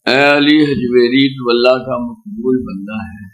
اے علی حجویری تو اللہ کا مقبول بندہ ہے،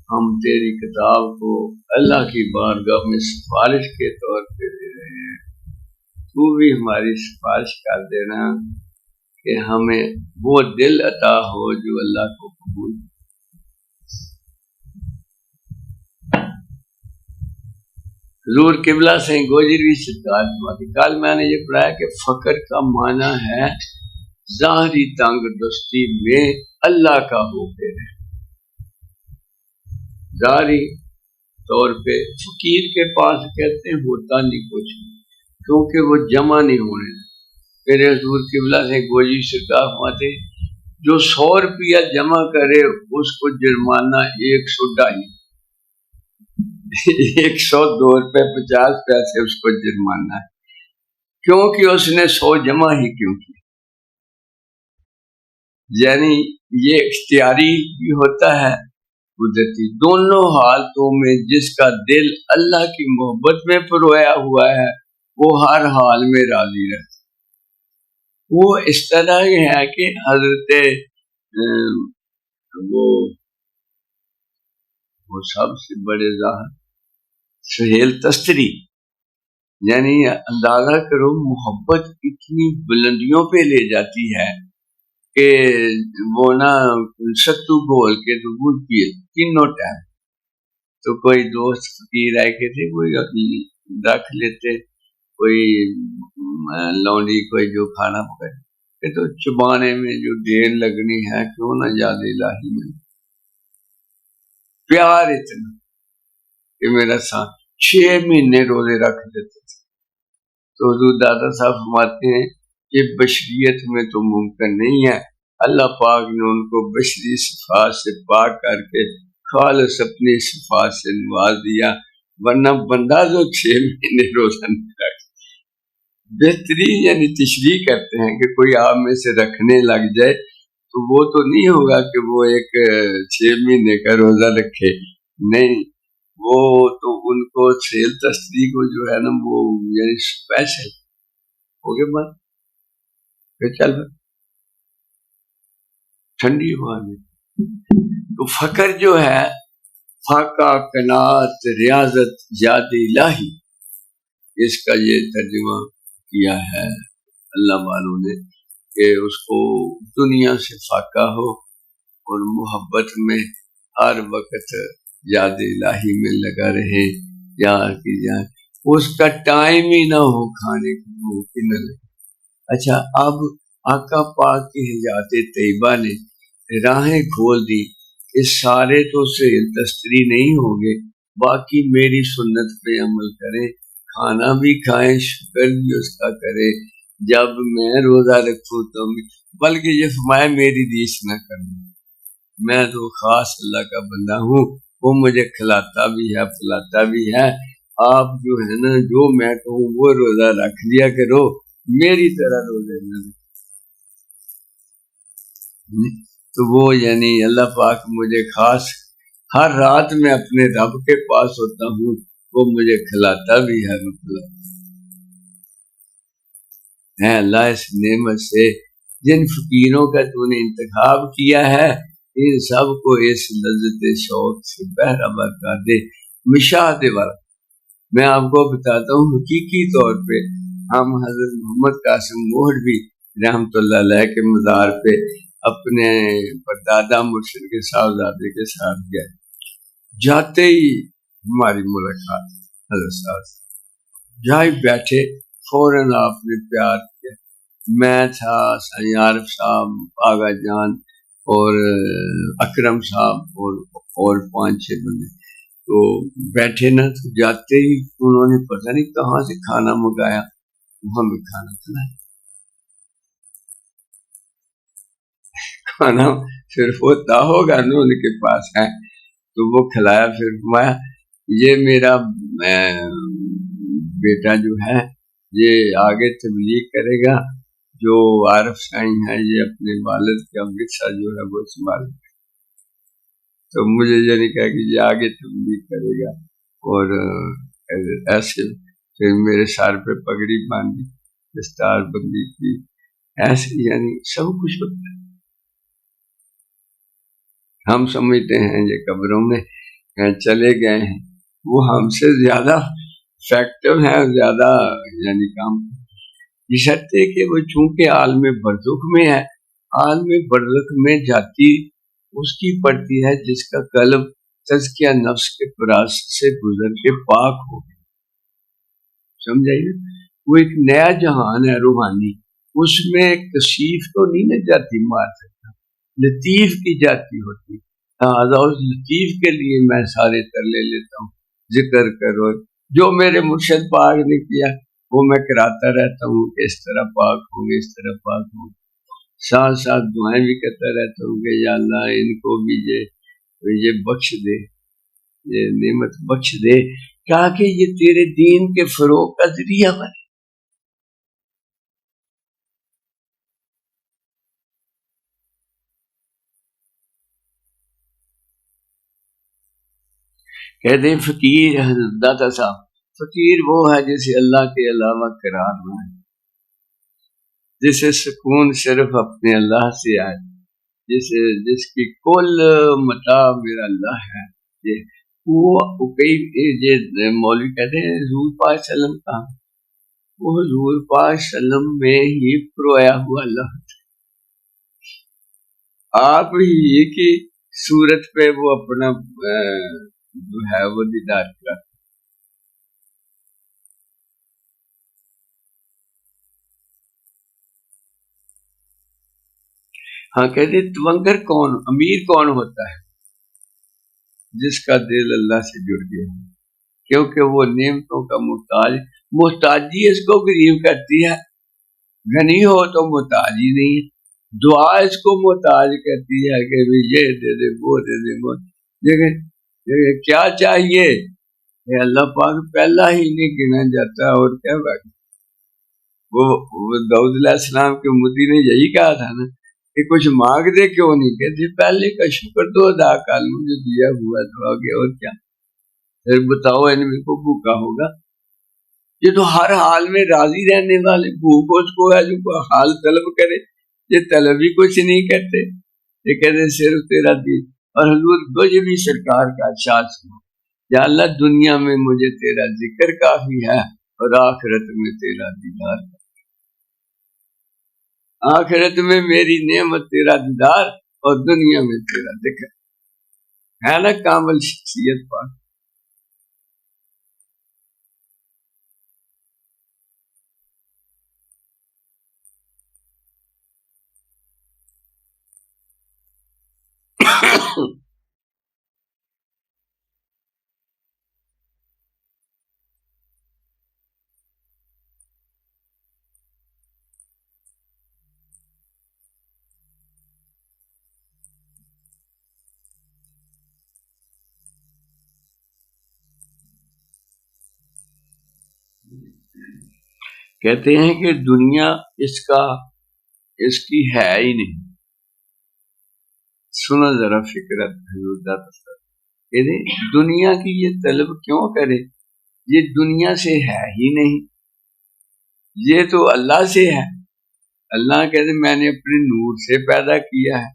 ہم تیری کتاب کو اللہ کی بارگاہ میں سفارش کے طور پہ دے رہے ہیں، تو بھی ہماری سفارش کر دینا کہ ہمیں وہ دل عطا ہو جو اللہ کو قبول۔ حضور قبلہ سے گوجری سرکار کی کل میں نے یہ پڑھایا کہ فقر کا معنی ہے ظاہری تنگ دستی میں اللہ کا ہو کے رہے۔ ظاہری طور پہ فقیر کے پاس کہتے ہیں ہوتا نہیں کچھ، کیونکہ وہ جمع نہیں ہونے۔ میرے حضور قبلہ سے گوجری سرکار فرماتے جو 100 روپیہ جمع کرے اس کو جرمانہ 102، 102 روپے 50 پیسے اس کو جرمانہ ہے، کیونکہ اس نے 100 جمع ہی کیوں کی۔ یعنی یہ اختیاری بھی ہوتا ہے قدرتی، دونوں حالتوں میں جس کا دل اللہ کی محبت میں پرویا ہوا ہے وہ ہر حال میں راضی رہتا۔ وہ اس طرح ہی ہے کہ حضرت وہ سب سے بڑے ظاہر سہیل تستری، یعنی اندازہ کرو محبت اتنی بلندیوں پہ لے جاتی ہے کہ وہ نا ستو گول کے تو دودھ پیے تینوں ٹائم۔ تو کوئی دوست فقیر آئے کے تھے، کوئی رکھ لیتے، کوئی لونڈی کوئی جو کھانا پکائے کہ تو چبانے میں جو دیر لگنی ہے کیوں نہ یاد الہی میں پیار اتنا کہ میرا ساتھ 6 مہینے روزے رکھ دیتے تھے۔ تو حضور دادا صاحب فرماتے ہیں کہ بشریت میں تو ممکن نہیں ہے، اللہ پاک نے ان کو بشری صفات سے پاک کر کے خالص اپنی صفات سے نواز دیا، ورنہ بندہ جو 6 مہینے روزہ نہیں رکھ، بہترین یعنی تشریح کرتے ہیں کہ کوئی آپ میں سے رکھنے لگ جائے تو وہ تو نہیں ہوگا کہ وہ ایک 6 مہینے کا روزہ رکھے، نہیں، وہ تو ان کو سیل تصدیق کو جو ہے نا وہ یعنی اسپیشل ہو گئے بات پھر چل رہا ٹھنڈی ہوا میں۔ تو فقر جو ہے فاقہ قناعت ریاضت یاد الہی، اس کا یہ ترجمہ کیا ہے اللہ والوں نے کہ اس کو دنیا سے فاقہ ہو اور محبت میں ہر وقت یاد الہی میں لگا رہے، یار کی جان اس کا ٹائم ہی نہ ہو کھانے کو ممکن نہ لگے۔ اچھا اب آقا پاک کی حیات طیبہ نے راہیں کھول دی کہ سارے تو سے تستری نہیں ہوں گے، باقی میری سنت پہ عمل کریں، کھانا بھی کھائیں، شکر بھی اس کا کریں، جب میں روزہ رکھوں تو بلکہ یہ فرمایا میری ریس نہ کروں، میں تو خاص اللہ کا بندہ ہوں، وہ مجھے کھلاتا بھی ہے پلاتا بھی ہے، آپ جو ہے نا جو میں کہوں وہ روزہ رکھ لیا کرو، میری طرح روزے نہ رکھو۔ تو وہ یعنی اللہ پاک مجھے خاص ہر رات میں اپنے رب کے پاس ہوتا ہوں، وہ مجھے کھلاتا بھی ہے ہے اللہ اس نعمت سے جن فقیروں کا تو نے انتخاب کیا ہے ان سب کو اس لذت شوق سے بہرہ کر دے مشاہدے والا۔ میں آپ کو بتاتا ہوں حقیقی طور پہ ہم حضرت محمد قاسم موہر بھی رحمۃ اللہ علیہ کے مزار پہ اپنے پردادا مرشد کے صاحبزادے کے ساتھ گئے، جاتے ہی ہماری ملاقات حضرت صاحب جائے بیٹھے، فوراً آپ نے پیار کیا، میں تھا سائیں عارف صاحب آغا جان اور اکرم صاحب اور 5-6 بندے تو بیٹھے نا، تو جاتے ہی انہوں نے پتہ نہیں کہاں سے کھانا منگایا، ہمیں کھانا کھلایا، کھانا صرف ہوتا ہوگا نا ان کے پاس ہے تو وہ کھلایا، پھر فرمایا یہ میرا بیٹا جو ہے یہ آگے تبلیغ کرے گا، جو عارف سائیں ہے یہ اپنے والد کا ورثہ جو ہے وہ سنبھال، تو مجھے یہ نہیں کہا کہ یہ آگے تبلیغ کرے گا، اور ایسے پھر میرے سر پہ پگڑی باندھی، دستار بندی کی، ایسے یعنی سب کچھ ہوتا ہے۔ ہم سمجھتے ہیں یہ قبروں میں چلے گئے ہیں، وہ ہم سے زیادہ فیکٹو ہیں، زیادہ یعنی کام بشرطے کہ وہ چونکہ عالم برزخ میں ہے، عالم برزخ میں جاتی اس کی پڑتی ہے جس کا قلب تزکیہ نفس کے پراس سے گزر کے پاک ہو گیا، سمجھائیے؟ وہ ایک نیا جہان ہے روحانی، اس میں کشیف تو نہیں نہ جاتی مار سکتا، لطیف کی جاتی ہوتی، لہٰذا اس لطیف کے لیے میں سارے ترلے لیتا ہوں، ذکر کرو جو میرے مرشد پاک نے کیا وہ میں کراتا رہتا ہوں کہ اس طرح پاک ہوں گے، اس طرح پاک ہوں گے، ساتھ ساتھ دعائیں بھی کرتا رہتا ہوں کہ یا اللہ ان کو بھی یہ بخش دے، یہ نعمت بخش دے تاکہ یہ تیرے دین کے فروغ کا ذریعہ بنے۔ کہتے ہیں فقیر حضرت داتا صاحب، فقیر وہ ہے جسے اللہ کے علاوہ قرار نہ ہے، جسے سکون صرف اپنے اللہ سے آئے، جس کی کل متاع میرا اللہ ہے، وہ کئی مولوی کہتے ہیں حضور پاک صلی اللہ علیہ وسلم کا، وہ حضور پاک صلی اللہ علیہ وسلم میں ہی پرویا ہوا اللہ، آپ ہی کی صورت پہ وہ اپنا جو ہے وہ دیدار کرا۔ ہاں کہتے تونگر کون، امیر کون ہوتا ہے؟ جس کا دل اللہ سے جڑ گیا، کیونکہ وہ نعمتوں کا محتاجی اس کو غریب کرتی ہے، غنی ہو تو محتاج ہی نہیں ہے، دعا اس کو محتاج کرتی ہے کہ یہ دے دے وہ دے دے وہ، لیکن کیا چاہیے کہ اللہ پاک پہلا ہی نہیں گنا جاتا، اور کیا باقی وہ داؤد علیہ السلام کے مدی نے یہی کہا تھا نا کہ کچھ مانگ دے کیوں نہیں، کہتے پہلے کا شکر تو ادا کر لوں جو دیا ہوا تو آگے، اور کیا پھر بتاؤ ان میں کو بھوکا ہوگا، یہ تو ہر حال میں راضی رہنے والے، بھوک اس کو ہے جو حال طلب کرے، یہ طلب ہی کچھ نہیں کرتے، یہ کہتے صرف تیرا دین۔ اور حضور مجھے بھی سرکار کا ارشاد سنا، یا اللہ دنیا میں مجھے تیرا ذکر کافی ہے اور آخرت میں تیرا دیدار، آخرت میں میری نعمت تیرا دیدار اور دنیا میں تیرا ذکر، ہے نا کامل شخصیت پاک۔ کہتے ہیں کہ دنیا اس کی ہے ہی نہیں، سنا ذرا فکرت حضور داتا، کہتے ہیں دنیا کی یہ طلب کیوں کرے، یہ دنیا سے ہے ہی نہیں، یہ تو اللہ سے ہے، اللہ کہتے میں نے اپنے نور سے پیدا کیا ہے،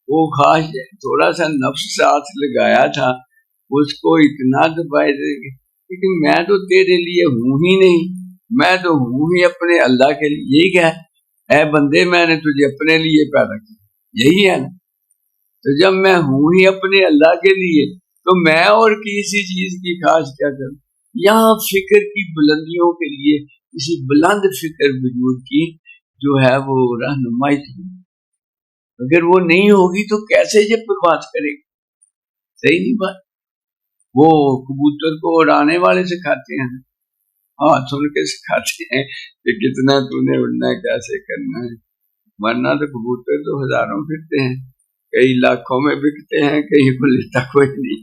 وہ خواہش تھوڑا سا نفس ساتھ لگایا تھا، اس کو اتنا دبائے دے گی، لیکن میں تو تیرے لیے ہوں ہی نہیں، میں تو ہوں ہی اپنے اللہ کے لیے، یہی کیا ہے اے بندے میں نے تجھے اپنے لیے پیدا کیا، یہی ہے نا، تو جب میں ہوں ہی اپنے اللہ کے لیے تو میں اور کسی چیز کی خواہش کیا کروں، یہاں فکر کی بلندیوں کے لیے کسی بلند فکر وجود کی جو ہے وہ رہنمائی تھی، اگر وہ نہیں ہوگی تو کیسے یہ پرواز کرے گا، صحیح نہیں بات، وہ کبوتر کو اڑانے والے سکھاتے ہیں، ہاتھ سن کے سکھاتے ہیں کہ کتنا تو نے اڑنا ہے، کیسے کرنا ہے، ورنہ تو کبوتر تو ہزاروں پھرتے ہیں، کئی لاکھوں میں بکتے ہیں، کہیں کو لیتا کوئی نہیں۔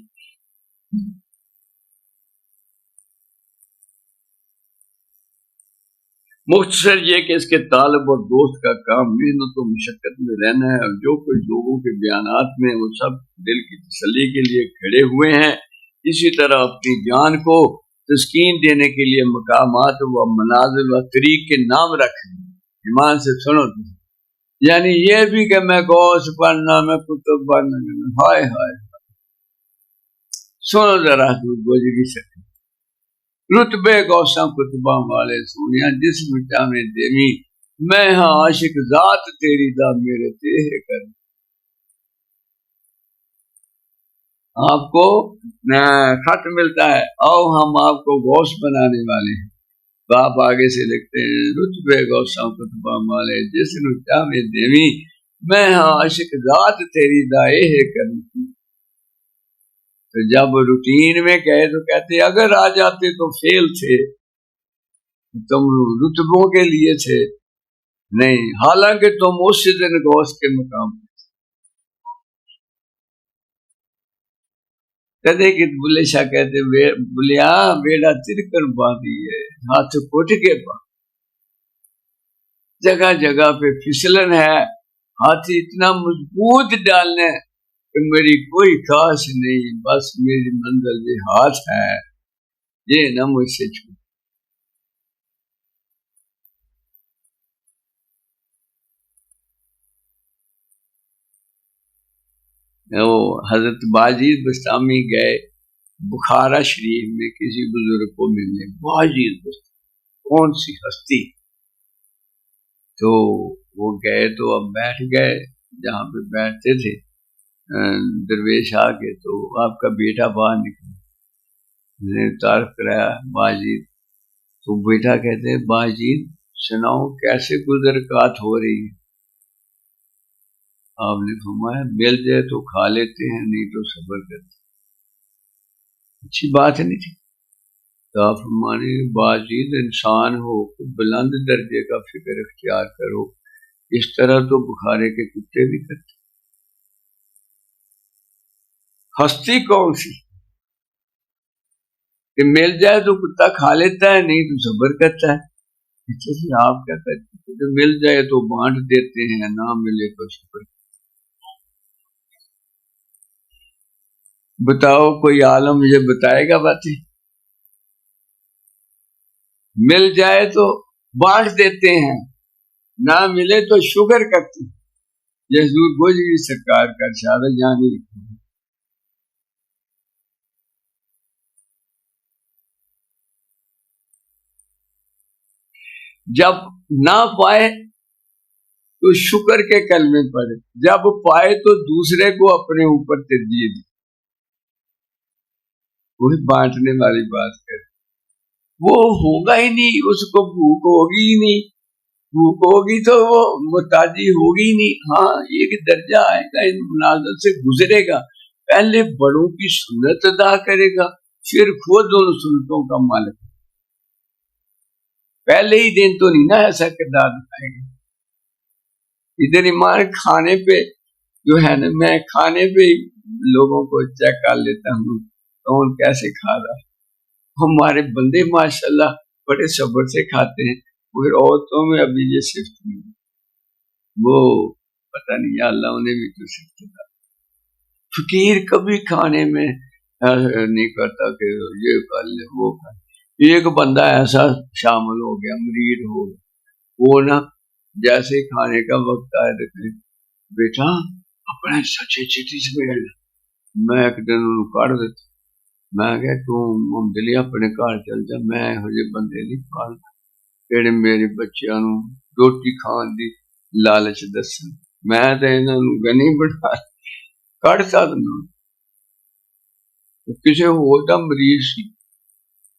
مختصر یہ کہ اس کے طالب اور دوست کا کام محنت و مشقت میں رہنا ہے، اور جو کچھ لوگوں کے بیانات میں وہ سب دل کی تسلی کے لیے کھڑے ہوئے ہیں، اسی طرح اپنی جان کو تسکین دینے کے لیے مقامات و منازل و طریق کے نام رکھیں، ایمان سے سنو، یعنی یہ بھی کہ میں غوث بننا، میں کتب بننا، ہائے ہائے سنو ذرا تو گوجری سکتے رتبے غوثاں کتباں والے سونیا جسم جامع دیوی میں ہاں عاشق ذات تیری دا میرے تیرے کر. آپ کو خط ملتا ہے، آؤ ہم آپ کو غوث بنانے والے ہیں. باپ آگے سے لکھتے ہیں رتبے غوثاں کتباں والے جسم جامع دیوی میں ہاں عاشق ذات تیری دا ہے کر. تو جب روٹین میں کہے تو کہتے اگر آ جاتے تو فیل تھے، تم رتبوں کے لیے تھے نہیں، حالانکہ تم اس دن غوث کے مقام کدے کہ بلے شاہ کہتے بلیا بیڑا ترکر باندھی ہے ہاتھ کٹ کے پا، جگہ جگہ پہ پھسلن ہے، ہاتھ اتنا مضبوط ڈالنے کہ میری کوئی خاص نہیں، بس میری منزل یہ ہاتھ ہے، یہ نہ مجھ سے چھوٹ. وہ حضرت باجید بستامی گئے بخارا شریف میں کسی بزرگ کو ملنے، باجید بستامی کون سی ہستی، تو وہ گئے تو اب بیٹھ گئے جہاں پہ بیٹھتے تھے. درویش آ کے تو آپ کا بیٹا باہر نکلا، نے تعارف کرایا باجید. تو بیٹا کہتے باجید سناؤ کیسے گزرکات ہو رہی ہے. آپ نے فرمایا مل جائے تو کھا لیتے ہیں، نہیں تو صبر کرتے. اچھی بات نہیں تھی. تو آپ فرمانے باجید انسان ہو بلند درجے کا فکر اختیار کرو، اس طرح تو بخارے کے کتے بھی کرتے. ہستی کون سی کہ مل جائے تو کتا کھا لیتا ہے، نہیں تو صبر کرتا ہے. آپ کیا کرتے ہیں؟ مل جائے تو بانٹ دیتے ہیں، نہ ملے تو صبر. بتاؤ کوئی عالم یہ بتائے گا باتیں؟ مل جائے تو بانٹ دیتے ہیں، نہ ملے تو شکر کرتے ہیں. یہ حضور گوجری سرکار کا ارشاد ہے. جانی جب نہ پائے تو شکر کے کلمے پڑھے، جب پائے تو دوسرے کو اپنے اوپر ترجیح دی. وہی بانٹنے والی بات کرے. وہ ہوگا ہی نہیں، اس کو بھوک ہوگی ہی نہیں، بھوک ہوگی تو وہ محتاجی ہوگی ہی نہیں. ہاں ایک درجہ آئے گا، ان منازل سے گزرے گا، پہلے بڑوں کی سنت ادا کرے گا، پھر خود ان سنتوں کا مالک. پہلے ہی دن تو نہیں نا ایسا کردار دکھائے گا. ادھر ایمان کھانے پہ جو ہے نا، میں کھانے پہ لوگوں کو چیک کر لیتا ہوں کون کیسے کھا رہا. ہمارے بندے ماشاءاللہ بڑے صبر سے کھاتے ہیں، مگر عورتوں میں ابھی یہ صفت نہیں. وہ پتہ نہیں یا اللہ انہیں بھی تو صفت تھا. فقیر کبھی کھانے میں نہیں کرتا کہ یہ کر لے وہ کر. ایک بندہ ایسا شامل ہو گیا، مرید ہو گیا، وہ نا جیسے کھانے کا وقت آئے دیکھے بیٹا اپنے سچے چیٹی سے بیٹھ. میں ایک دن انہوں کاٹ دیتا. میں کہ تم دلی اپنے گھر چل جا، میں یہ بندے نہیں پالتا جہے میرے بچیاں نو روٹی کھان دی لالچ دسن. میں تو انہوں گنی بنا کٹتا. کسی ہور دا مریض سی،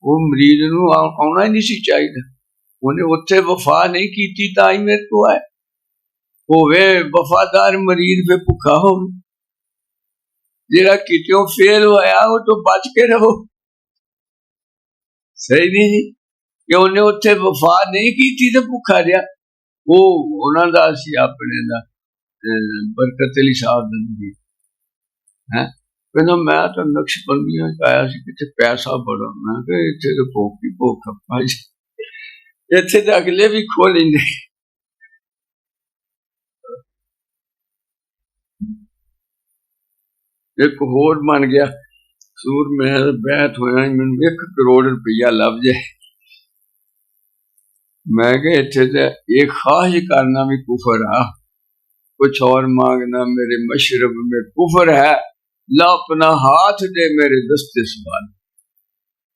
وہ مریض نو آنا ہی نہیں سی چاہیے، انہیں اتنے وفا نہیں کیتی تائی میرے کو آئے. ہوئے وفادار مریض پہ بھکا ہو، جہاں کتوں فیل ہوا وہ تو بچ کے رہو. صحیح نہیں جی کہ انہیں اتنے وفا نہیں کی تو بھوکا رہا. وہ انہوں دا سی اپنے دا برکت علی صاحب دی میں تو نقش بندیاں آیا سی کہ پیسہ بڑا. میں کہ اتنے تو بھوک ہی بھوک پائی، اتنے تو اگلے بھی کھو لیں گے. ایک ہور بن گیا سور میں بیعت ہویا میں 1 کروڑ روپیہ لب جائے. میں کہ اتنے تو ایک خواہش کرنا بھی کفر آ. کچھ اور مانگنا میرے مشرب میں کفر ہے، لا اپنا ہاتھ دے میرے دستے سوال۔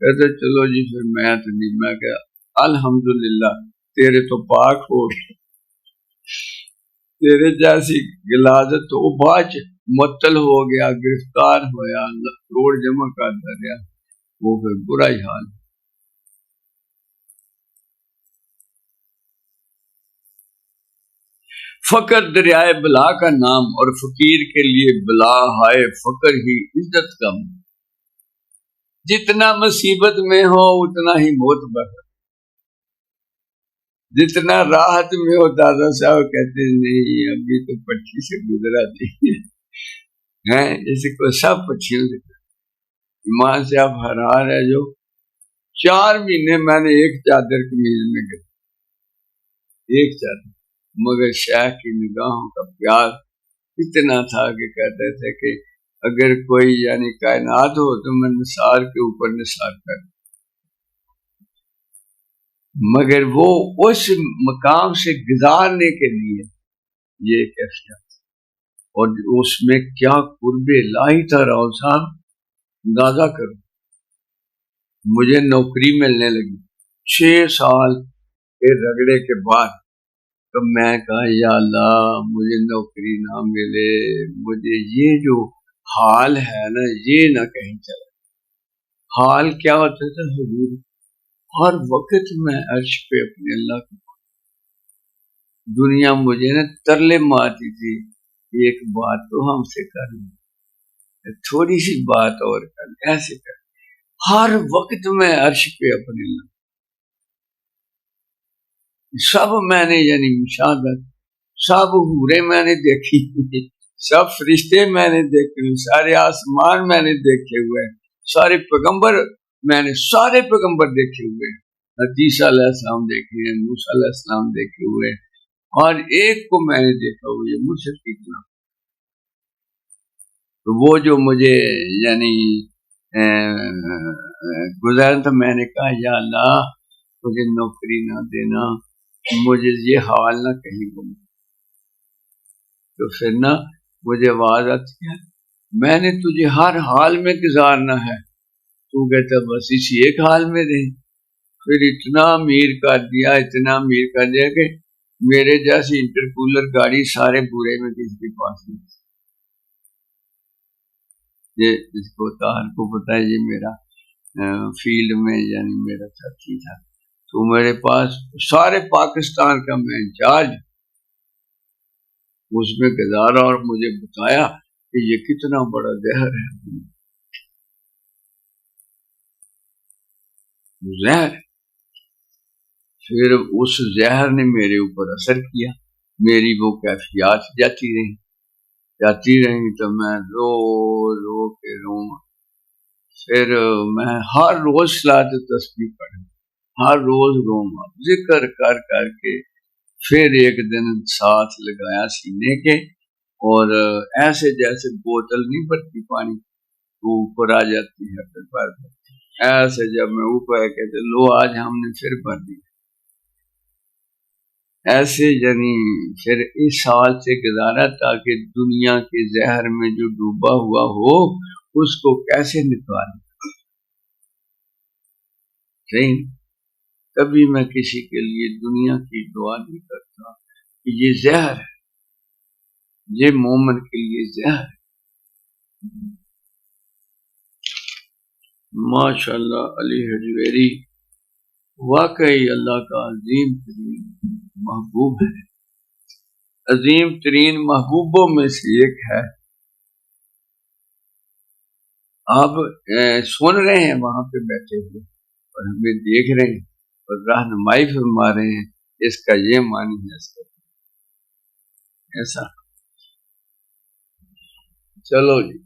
کہتے چلو جی پھر میں تو نہیں، میں کہ الحمدللہ تیرے تو پاک ہو، تیرے جیسی غلاظت تو باج معطل ہو گیا، گرفتار ہویا، کروڑ جمع کرتا رہا، وہ پھر برا ہی حال۔ فقر دریائے بلا کا نام، اور فقیر کے لیے بلا ہائے فقر ہی عزت کم۔ جتنا مصیبت میں ہو اتنا ہی معتبر، جتنا راحت میں ہو دادا صاحب کہتے ہیں نہیں ابھی تو پٹھی سے گزرا تھی ہیں، اس کو سب پٹھیوں سے۔ ایمان سے آپ حیران ہے، جو 4 مہینے میں نے ایک چادر قمیض میں گئی، ایک چادر، مگر شیخ کی نگاہوں کا پیار اتنا تھا کہ کہتے تھے کہ اگر کوئی یعنی کائنات ہو تو میں نثار کے اوپر نثار کر، مگر وہ اس مقام سے گزارنے کے لیے یہ کیفیت، اور اس میں کیا قرب الہی تھا راؤ صاحب، اندازہ کرو۔ مجھے نوکری ملنے لگی 6 سال کے رگڑے کے بعد، تو میں کہا یا اللہ مجھے نوکری نہ ملے، مجھے یہ جو حال ہے نا یہ نہ کہیں چلا۔ حال کیا ہوتا تھا حضور، ہر وقت میں عرش پہ اپنے اللہ کو، دنیا مجھے نا ترلے مارتی تھی، ایک بات تو ہم سے کر لیں، تھوڑی سی بات اور کر، ایسے کر، ہر وقت میں عرش پہ اپنے اللہ، سب میں نے یعنی مشاہدت، سب حوریں میں نے دیکھی، سب فرشتے میں نے دیکھے، سارے آسمان میں نے دیکھے ہوئے، سارے پیغمبر میں نے سارے پیغمبر دیکھے ہوئے، عیسیٰ علیہ السلام دیکھے ہیں، موسیٰ علیہ السلام دیکھے ہوئے، اور ایک کو میں نے دیکھا ہوئے مجھے کتنا، تو وہ جو مجھے یعنی گزارا تھا، میں نے کہا یا اللہ مجھے نوکری نہ دینا، مجھے یہ حال نہ کہیں گم۔ تو پھر نا مجھے آواز آتی ہے میں نے تجھے ہر حال میں گزارنا ہے، تو کہتا بس اسی ایک حال میں رہیں۔ پھر اتنا امیر کر دیا، اتنا امیر کر دیا کہ میرے جیسی انٹرکولر گاڑی سارے بورے میں کسی کے پاس نہیں۔ یہ اس کو طاہر کو پتا ہے، یہ میرا فیلڈ میں یعنی میرا ساتھی تھا، تو میرے پاس سارے پاکستان کا میں انچارج اس میں گزارا، اور مجھے بتایا کہ یہ کتنا بڑا زہر ہے، زہر۔ پھر اس زہر نے میرے اوپر اثر کیا، میری وہ کیفیات جاتی رہی، تو میں رو رو کے رو، پھر میں ہر روز صلاۃ تسبیح پڑھوں، ہر روز روما، ذکر کر کر کے، پھر ایک دن ساتھ لگایا سینے کے، اور ایسے جیسے بوتل نہیں بھرتی پانی تو اوپر آ جاتی ہے، پھر بھر ایسے جب میں اوپر کہتے لو آج ہم نے پھر بھر دی، ایسے یعنی پھر اس سال سے گزارا تاکہ دنیا کے زہر میں جو ڈوبا ہوا ہو اس کو کیسے نکالیں، صحیح۔ کبھی میں کسی کے لیے دنیا کی دعا نہیں کرتا کہ یہ زہر ہے، یہ مومن کے لیے زہر ہے۔ ماشاءاللہ علی حجویری واقعی اللہ کا عظیم ترین محبوب ہے، عظیم ترین محبوبوں میں سے ایک ہے۔ آپ سن رہے ہیں وہاں پہ بیٹھے ہوئے اور ہمیں دیکھ رہے ہیں اور رہنمائی فرما رہے ہیں، اس کا یہ معنی ہے، اس کا ایسا۔ چلو جی۔